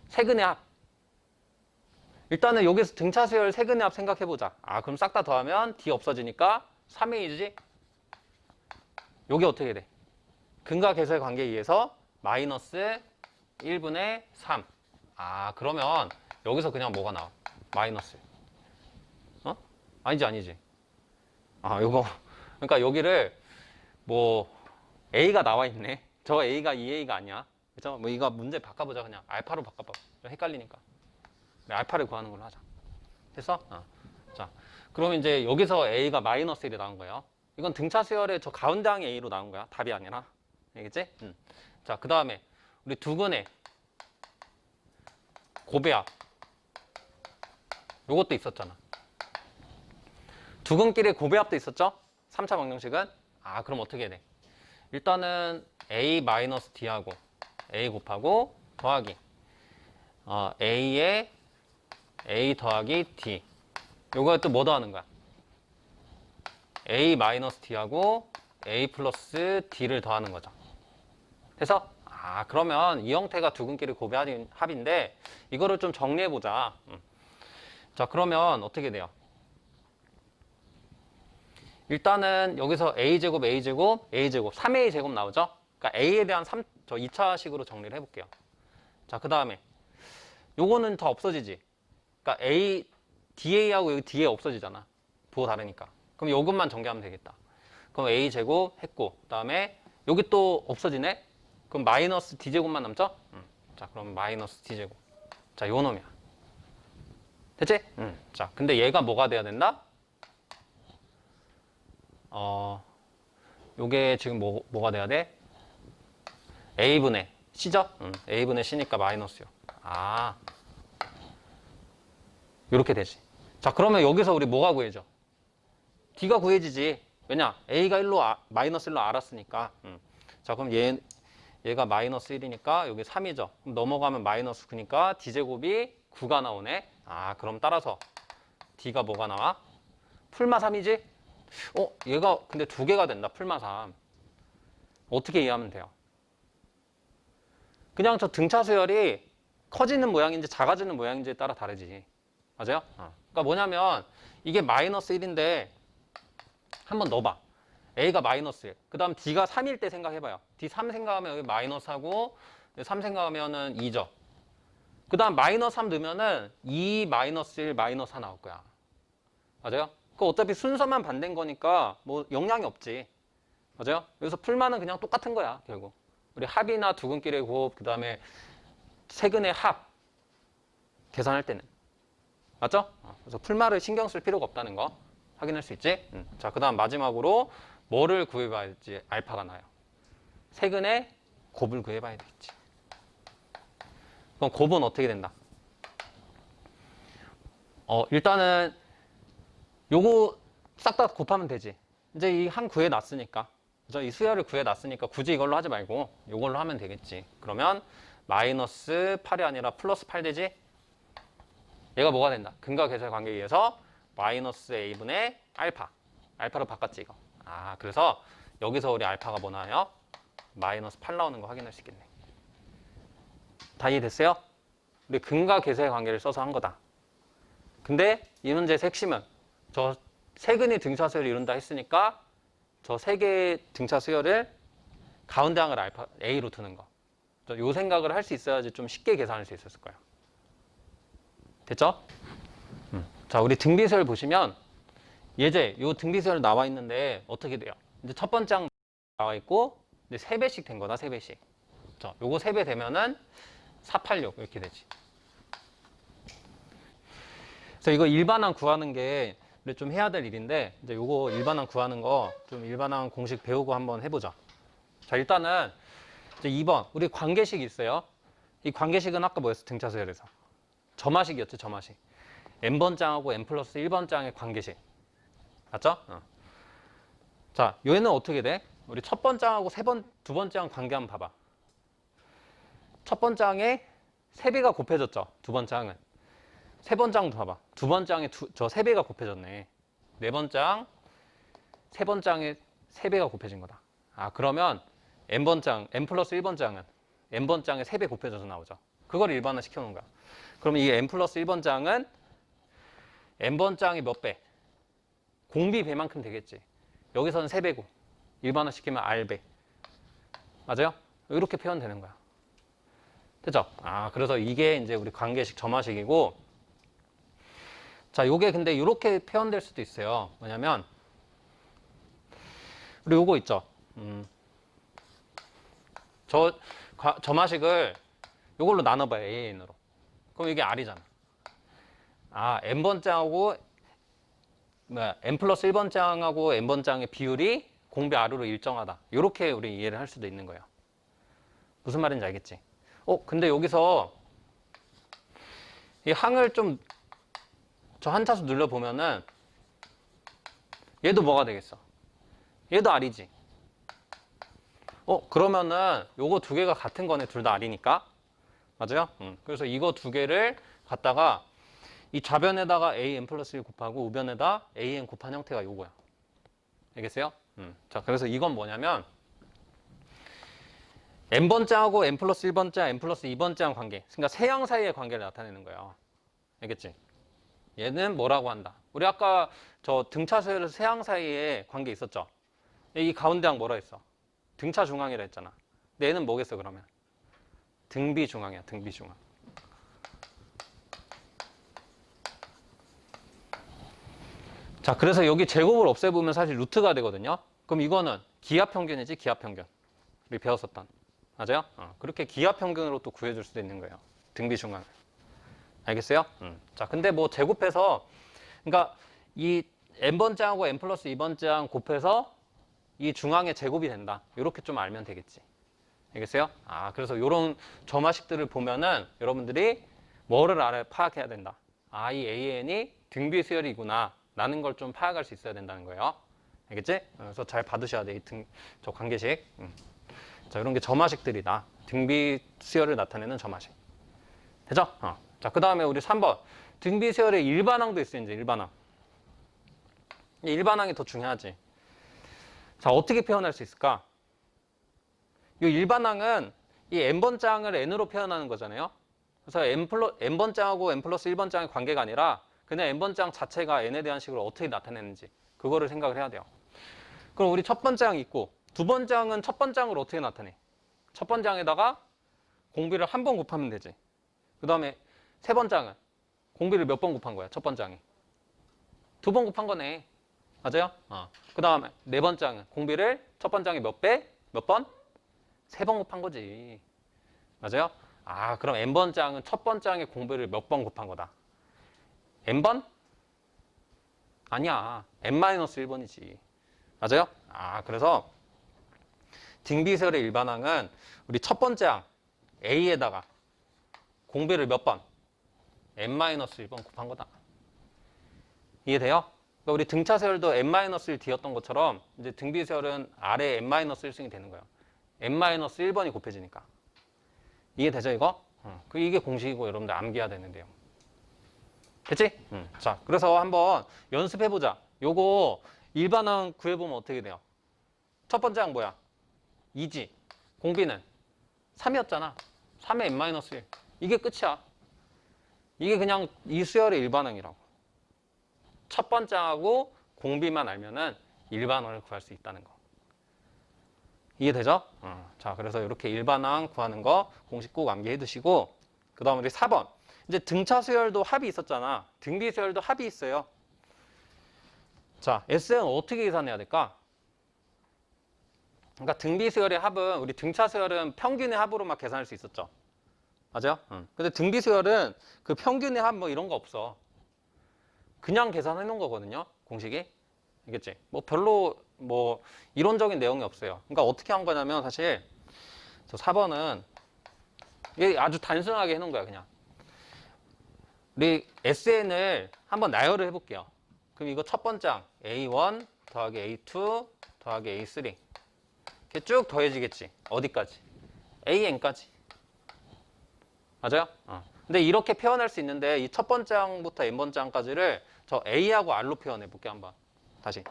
세근의 합. 일단은 여기서 등차수열 세근의 합 생각해보자. 그럼 싹 다 더하면 D 없어지니까 3A지? 여기 어떻게 돼? 근과 계사의 관계에 의해서 마이너스 1분의 3. 그러면 여기서 그냥 뭐가 나와? 마이너스. 아니지. 요거. 그러니까 여기를 뭐 A가 나와 있네. 저 A가 2A가 아니야. 그죠? 뭐 이거 문제 바꿔보자. 그냥 알파로 바꿔봐. 좀 헷갈리니까. 알파를 구하는 걸로 하자. 됐어? 자, 그럼 이제 여기서 A가 마이너스 1이 나온 거예요. 이건 등차 수열의 저 가운데 항의 A로 나온 거야. 답이 아니라. 알겠지? 자, 그 다음에 우리 두근의 고배합. 요것도 있었잖아. 두근끼리 고배합도 있었죠? 3차 방정식은? 그럼 어떻게 해야 돼? 일단은 A-D하고 A 곱하고 더하기 A에 A 더하기 D. 요거에 또 뭐 더하는 거야? A-D하고 A 플러스 D를 더하는 거죠. 그래서 그러면 이 형태가 두근끼리 고배합인데 이거를 좀 정리해보자. 자, 그러면 어떻게 돼요? 일단은 여기서 A제곱, A제곱, A제곱, 3A제곱 나오죠? 그러니까 A에 대한 저 2차식으로 정리를 해볼게요. 자, 그 다음에 요거는 다 없어지지? 그러니까 DA하고 여기 DA 없어지잖아. 부호 다르니까. 그럼 요것만 전개하면 되겠다. 그럼 A제곱 했고, 그 다음에 여기 또 없어지네? 그럼 마이너스 D제곱만 남죠? 자, 그럼 마이너스 D제곱. 자, 요 놈이야. 됐지? 자, 근데 얘가 뭐가 돼야 된다? 요게 지금 뭐가 돼야 돼? A분의 C죠? A분의 C니까 마이너스요. 요렇게 되지. 자, 그러면 여기서 우리 뭐가 구해져? D가 구해지지. 왜냐? A가 1로 마이너스 1로 알았으니까. 자, 그럼 얘가 마이너스 1이니까 여기 3이죠. 그럼 넘어가면 마이너스 9니까 D제곱이 9가 나오네. 그럼 따라서 D가 뭐가 나와? 풀마 3이지? 얘가 근데 2개가 된다. 풀마 3. 어떻게 이해하면 돼요? 그냥 저 등차 수열이 커지는 모양인지 작아지는 모양인지에 따라 다르지. 맞아요? 그러니까 뭐냐면 이게 마이너스 1인데 한번 넣어봐. A가 마이너스 1. 그 다음 D가 3일 때 생각해봐요. D 3 생각하면 여기 마이너스하고 3 생각하면은 2죠. 그 다음 마이너스 3 넣으면은 2 마이너스 1 마이너스 4 나올 거야. 맞아요? 그 어차피 순서만 반대인 거니까 뭐 영향이 없지. 맞아요? 여기서 풀만은 그냥 똑같은 거야, 결국. 우리 합이나 두근길의 곱, 그 다음에 세근의 합 계산할 때는. 맞죠? 그래서 풀말을 신경 쓸 필요가 없다는 거 확인할 수 있지? 자, 그 다음 마지막으로 뭐를 구해봐야지 알파가 나요? 세근의 곱을 구해봐야 되겠지. 그럼 곱은 어떻게 된다? 일단은 요거 싹 다 곱하면 되지. 이제 이 한 구해놨으니까. 그죠? 이 수열을 구해놨으니까 굳이 이걸로 하지 말고 이걸로 하면 되겠지. 그러면 마이너스 8이 아니라 플러스 8 되지? 얘가 뭐가 된다? 근과 계수의 관계에 의해서 마이너스 a분의 알파. 알파로 바꿨지 이거. 그래서 여기서 우리 알파가 뭐 나와요? 마이너스 8 나오는 거 확인할 수 있겠네. 다 이해됐어요? 우리 근과 계수의 관계를 써서 한 거다. 근데 이 문제의 핵심은 저 세근이 등차수열을 이룬다 했으니까 저 세 개의 등차 수열을 가운데 항을 알파 A로 두는 거. 요 생각을 할 수 있어야지 좀 쉽게 계산할 수 있었을 거예요. 됐죠? 자, 우리 등비수열 보시면 예제 요 등비수열 나와 있는데 어떻게 돼요? 이제 첫 번째 항 나와 있고 이제 3배씩 된 거다, 3배씩. 자, 요거 3배 되면은 486 이렇게 되지. 그래서 이거 일반항 구하는 게 좀 해야 될 일인데 이제 요거 일반항 구하는 거 좀 일반항 공식 배우고 한번 해보자. 자, 일단은 이제 2번 우리 관계식 있어요. 이 관계식은 아까 뭐였어? 등차수열에서 점화식이었죠, 점화식. n번장하고 n 플러스 1번장의 관계식. 맞죠? 자, 얘는 어떻게 돼? 우리 첫 번장하고 두 번장 관계 한번 봐봐. 첫 번장에 3배가 곱해졌죠, 두 번장은. 세 번장도 봐봐. 두 번장에 저 3배가 곱해졌네. 네 번장, 세 번장에 3배가 곱해진 거다. 그러면 n번장, n 플러스 1번장은 n번장에 3배 곱해져서 나오죠. 그걸 일반화 시켜놓은 거야. 그러면 이 n 플러스 1번장은 n번장이 몇 배? 공비 배만큼 되겠지. 여기서는 3배고 일반화 시키면 r배. 맞아요? 이렇게 표현되는 거야. 됐죠? 그래서 이게 이제 우리 관계식 점화식이고, 자, 요게 근데 이렇게 표현될 수도 있어요. 뭐냐면 우리 요거 있죠. 점화식을 요걸로 나눠봐요, AN으로. 그럼 이게 R이잖아. n번장하고 n 플러스 1번장하고 n번장의 비율이 공비 R로 일정하다. 이렇게 우리 이해를 할 수도 있는 거예요. 무슨 말인지 알겠지? 근데 여기서 이 항을 좀 저 한 차수 눌러보면은 얘도 뭐가 되겠어? 얘도 R이지. 그러면은 요거 두 개가 같은 거네. 둘 다 R이니까. 맞아요? 그래서 이거 두 개를 갖다가 이 좌변에다가 an 플러스 1 곱하고 우변에다 an 곱한 형태가 요거야. 알겠어요? 자, 그래서 이건 뭐냐면 n번장하고 n 플러스 1번장, n 플러스 2번장 관계. 그러니까 세 항 사이의 관계를 나타내는 거예요. 알겠지? 얘는 뭐라고 한다? 우리 아까 저 등차 수열에서 세 항 사이에 관계 있었죠? 이 가운데 항 뭐라 했어? 등차 중앙이라 했잖아. 근데 얘는 뭐겠어, 그러면? 등비 중앙이야, 등비 중앙. 자, 그래서 여기 제곱을 없애보면 사실 루트가 되거든요. 그럼 이거는 기하평균이지, 기하평균. 우리 배웠었던. 맞아요? 그렇게 기하평균으로 또 구해줄 수도 있는 거예요. 등비 중앙을. 알겠어요? 자, 근데 뭐 제곱해서, 그러니까 이 n번장하고 n 플러스 2번장 곱해서 이 중앙의 제곱이 된다. 이렇게 좀 알면 되겠지. 알겠어요? 그래서 이런 점화식들을 보면은 여러분들이 뭐를 파악해야 된다. 이 AN이 등비 수열이구나. 라는 걸 좀 파악할 수 있어야 된다는 거예요. 알겠지? 그래서 잘 받으셔야 돼. 저 관계식. 자, 이런 게 점화식들이다. 등비 수열을 나타내는 점화식. 되죠? 자, 그 다음에 우리 3번. 등비 수열의 일반항도 있어요, 이제 일반항. 일반항이 더 중요하지. 자, 어떻게 표현할 수 있을까? 이 일반항은 이 n번장을 n으로 표현하는 거잖아요. 그래서 n번장하고 n 플러스 1번장의 관계가 아니라 그냥 n번장 자체가 n에 대한 식으로 어떻게 나타내는지 그거를 생각을 해야 돼요. 그럼 우리 첫 번장이 있고 두 번장은 첫 번장을 어떻게 나타내? 첫 번장에다가 공비를 한 번 곱하면 되지. 그 다음에 세 번장은 공비를 몇 번 곱한 거야? 첫 번장이. 두 번 곱한 거네. 맞아요? 그 다음에 네 번장은 공비를 첫 번장이 몇 배? 몇 번? 세 번 곱한 거지. 맞아요? 그럼 n번장은 첫 번장의 공비를 몇 번 곱한 거다. n번? 아니야. n-1번이지. 맞아요? 그래서 등비설의 일반항은 우리 첫 번째 항 A에다가 공비를 몇 번? n-1번 곱한 거다. 이해돼요? 그러니까 우리 등차세열도 n-1D였던 것처럼 이제 등비세열은 아래 n-1승이 되는 거예요. n-1번이 곱해지니까. 이해되죠 이거? 이게 공식이고 여러분들 암기해야 되는데요. 됐지? 자, 그래서 한번 연습해보자. 요거 일반항 구해보면 어떻게 돼요? 첫 번째 항 뭐야? 2지. 공비는 3이었잖아. 3의 n-1. 이게 끝이야. 이게 그냥 이 수열의 일반항이라고. 첫 번째 항하고 공비만 알면은 일반항을 구할 수 있다는 거. 이해되죠? 자, 그래서 이렇게 일반항 구하는 거 공식 꼭 암기해 두시고, 그 다음 우리 4번. 이제 등차 수열도 합이 있었잖아. 등비 수열도 합이 있어요. 자, SN은 어떻게 계산해야 될까? 그러니까 등비 수열의 합은, 우리 등차 수열은 평균의 합으로 막 계산할 수 있었죠. 맞아요? 근데 등비 수열은 그 평균의 합 뭐 이런 거 없어. 그냥 계산해 놓은 거거든요. 공식이. 알겠지? 뭐 별로 뭐 이론적인 내용이 없어요. 그러니까 어떻게 한 거냐면 사실 저 4번은 이게 아주 단순하게 해놓은 거야 그냥. 우리 SN을 한번 나열을 해볼게요. 그럼 이거 첫 번째 항 A1 더하기 A2 더하기 A3 이렇게 쭉 더해지겠지. 어디까지? AN까지. 맞아요? 근데 이렇게 표현할 수 있는데 이 첫 번째 항부터 n번째 항까지를 저 A하고 R로 표현해 볼게 한번. 다시.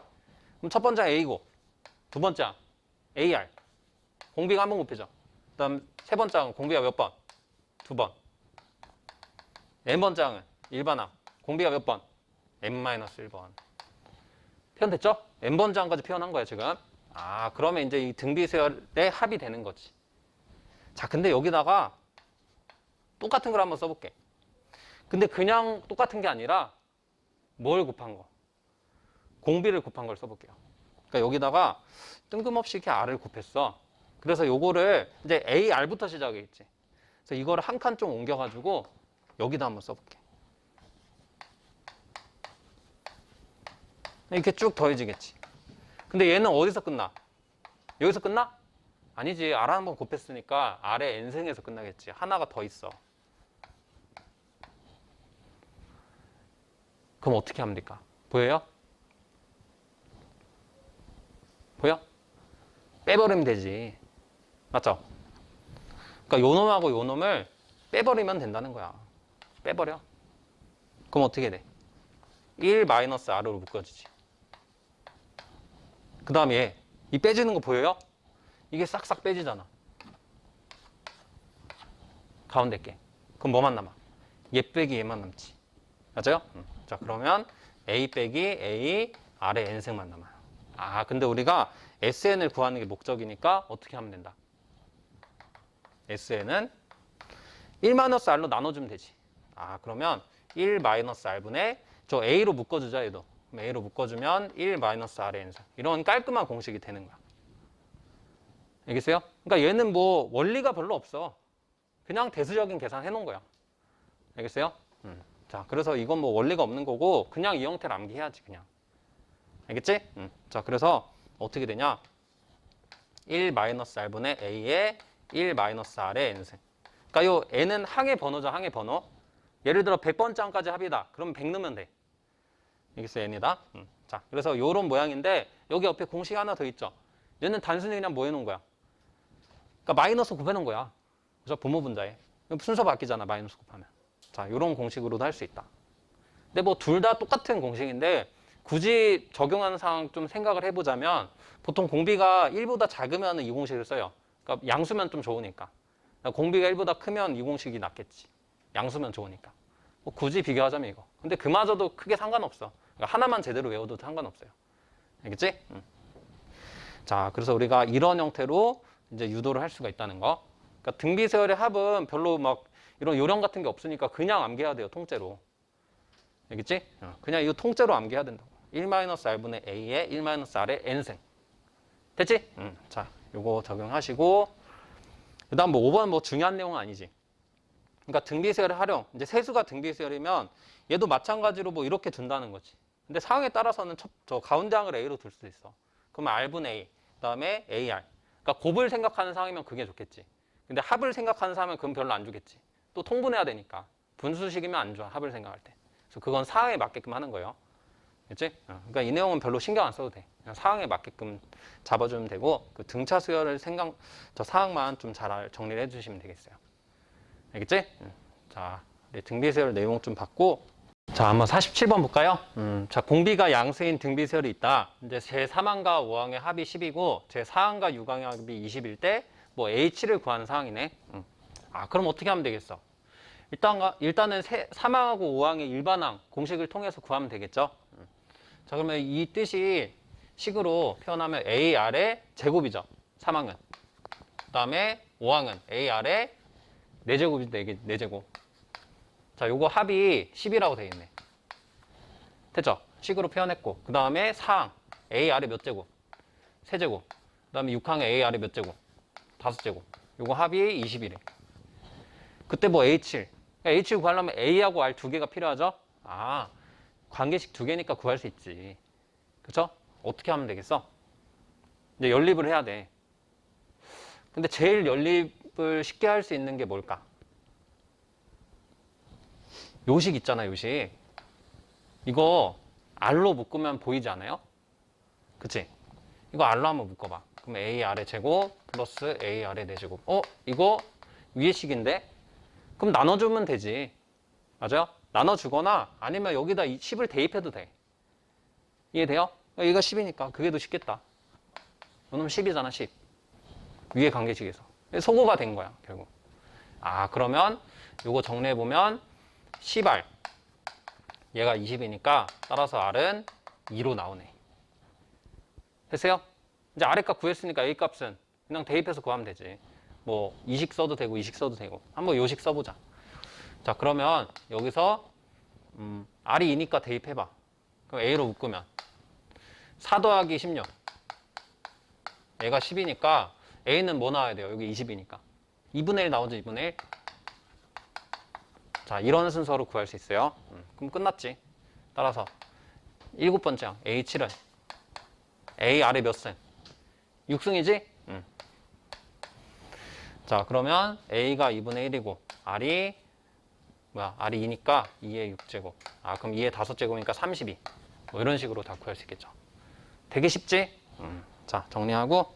그럼 첫 번째 항 A고 두 번째 항 AR. 공비가 한 번 곱해져. 그 다음 세 번째 항은 공비가 몇 번? 두 번. n번째 항은 일반항. 공비가 몇 번? n-1번. 표현됐죠? n번째 항까지 표현한 거야 지금. 그러면 이제 이 등비수열의 합이 되는 거지. 자, 근데 여기다가 똑같은 걸 한번 써볼게. 근데 그냥 똑같은 게 아니라 뭘 곱한 거? 공비를 곱한 걸 써볼게요. 그러니까 여기다가 뜬금없이 이렇게 R을 곱했어. 그래서 요거를 이제 AR부터 시작했지. 그래서 이거를 한 칸 좀 옮겨가지고 여기다 한번 써볼게. 이렇게 쭉 더해지겠지. 근데 얘는 어디서 끝나? 여기서 끝나? 아니지. R 한번 곱했으니까 R의 n승에서 끝나겠지. 하나가 더 있어. 그럼 어떻게 하면 될까? 보여요? 보여? 빼버리면 되지. 맞죠? 그러니까 요 놈하고 요 놈을 빼버리면 된다는 거야. 빼버려. 그럼 어떻게 돼? 1-R로 묶어지지. 그 다음에 얘, 이 빼지는 거 보여요? 이게 싹싹 빼지잖아. 가운데 게. 그럼 뭐만 남아? 얘 빼기 얘만 남지. 맞아요? 자, 그러면 A 빼기 A, R의 n승만 남아요. 근데 우리가 SN을 구하는 게 목적이니까 어떻게 하면 된다? SN은 1-R로 나눠주면 되지. 그러면 1-R분의 저 A로 묶어주자, 얘도. A로 묶어주면 1-R의 n승. 이런 깔끔한 공식이 되는 거야. 알겠어요? 그러니까 얘는 뭐 원리가 별로 없어. 그냥 대수적인 계산 해놓은 거야. 알겠어요? 자, 그래서 이건 뭐 원리가 없는 거고 그냥 이 형태를 암기해야지 그냥. 알겠지? 자, 그래서 어떻게 되냐? 1-R분의 A의 1-R의 n승. 그러니까 요 n은 항의 번호죠, 항의 번호. 예를 들어 100번째 항까지 합이다. 그러면 100 넣으면 돼. 알겠어요? n이다. 자, 그래서 요런 모양인데 여기 옆에 공식 하나 더 있죠. 얘는 단순히 그냥 뭐 해놓은 거야? 그러니까 마이너스 곱해놓은 거야. 그래서 분모분자에. 순서 바뀌잖아, 마이너스 곱하면. 자, 요런 공식으로도 할 수 있다. 근데 뭐 둘 다 똑같은 공식인데 굳이 적용하는 상황 좀 생각을 해보자면 보통 공비가 1보다 작으면 이 공식을 써요. 그러니까 양수면 좀 좋으니까. 공비가 1보다 크면 이 공식이 낫겠지. 양수면 좋으니까. 뭐 굳이 비교하자면 이거. 근데 그마저도 크게 상관없어. 그러니까 하나만 제대로 외워도 상관없어요. 알겠지? 자, 그래서 우리가 이런 형태로 이제 유도를 할 수가 있다는 거. 그러니까 등비세열의 합은 별로 막 이런 요령 같은 게 없으니까 그냥 암기해야 돼요, 통째로. 알겠지? 그냥 이거 통째로 암기해야 된다고. 1-r분의 a에 1-r의 n승. 됐지? 자, 요거 적용하시고. 그 다음 뭐 5번 뭐 중요한 내용은 아니지. 그러니까 등비세열의 활용. 이제 세수가 등비세열이면 얘도 마찬가지로 뭐 이렇게 둔다는 거지. 근데 상황에 따라서는 저 가운데 항을 a로 둘 수도 있어. 그러면 r분의 a, 그 다음에 ar. 그러니까 곱을 생각하는 상황이면 그게 좋겠지. 근데 합을 생각하는 상황이면 그건 별로 안 주겠지. 또 통분해야 되니까. 분수식이면 안 좋아, 합을 생각할 때. 그래서 그건 상황에 맞게끔 하는 거예요. 그렇지? 그러니까 이 내용은 별로 신경 안 써도 돼. 그냥 상황에 맞게끔 잡아주면 되고 그 등차 수열을 저 상황만 좀 잘 정리를 해주시면 되겠어요. 알겠지? 자, 등비세열 내용 좀 봤고, 자, 한번 47번 볼까요? 자, 공비가 양수인 등비세열이 있다. 이제 제3항과 5항의 합이 10이고 제4항과 6항의 합이 20일 때 뭐 H를 구하는 상황이네. 아, 그럼 어떻게 하면 되겠어? 일단은 3항하고 5항의 일반항 공식을 통해서 구하면 되겠죠? 자, 그러면 이 뜻이 식으로 표현하면 AR의 제곱이죠. 3항은. 그 다음에 5항은 AR의 4제곱이 4제곱. 자, 요거 합이 10이라고 되어 있네. 됐죠? 식으로 표현했고. 그 다음에 4항 AR의 몇 제곱? 3제곱. 그 다음에 6항의 AR의 몇 제곱? 5제곱. 요거 합이 21에. 그때 뭐 H1. H 구하려면 A하고 R 2개가 필요하죠? 아, 관계식 2개니까 구할 수 있지. 그쵸? 어떻게 하면 되겠어? 이제 연립을 해야 돼. 근데 제일 연립을 쉽게 할 수 있는 게 뭘까? 요식 있잖아, 요식. 이거 R로 묶으면 보이지 않아요? 그치? 이거 R로 한번 묶어봐. 그럼 AR의 제곱 플러스 AR의 4제곱. 이거 위의 식인데? 그럼 나눠주면 되지. 맞아요? 나눠주거나 아니면 여기다 10을 대입해도 돼. 이해돼요? 얘가 10이니까 그게 더 쉽겠다. 이놈 10이잖아, 10. 위의 관계식에서. 소거가 된 거야, 결국. 아, 그러면 요거 정리해보면 10R. 얘가 20이니까 따라서 R은 2로 나오네. 됐어요? 이제 R값 구했으니까 A값은 그냥 대입해서 구하면 되지. 뭐 이식 써도 되고 이식 써도 되고. 한번 요식 써보자. 자, 그러면 여기서 R이 2니까 대입해봐. 그럼 A로 묶으면 4 더하기 16. 얘가 10이니까 A는 뭐 나와야 돼요? 여기 20이니까. 2분의 1 나오죠, 2분의 1. 자, 이런 순서로 구할 수 있어요. 그럼 끝났지. 따라서 7번째 항 A7은 AR의 몇 승? 6승이지? 자, 그러면 A가 2분의 1이고 R이 R이 2니까 2의 6제곱. 아, 그럼 2의 5제곱이니까 32. 뭐 이런 식으로 다 구할 수 있겠죠. 되게 쉽지? 자, 정리하고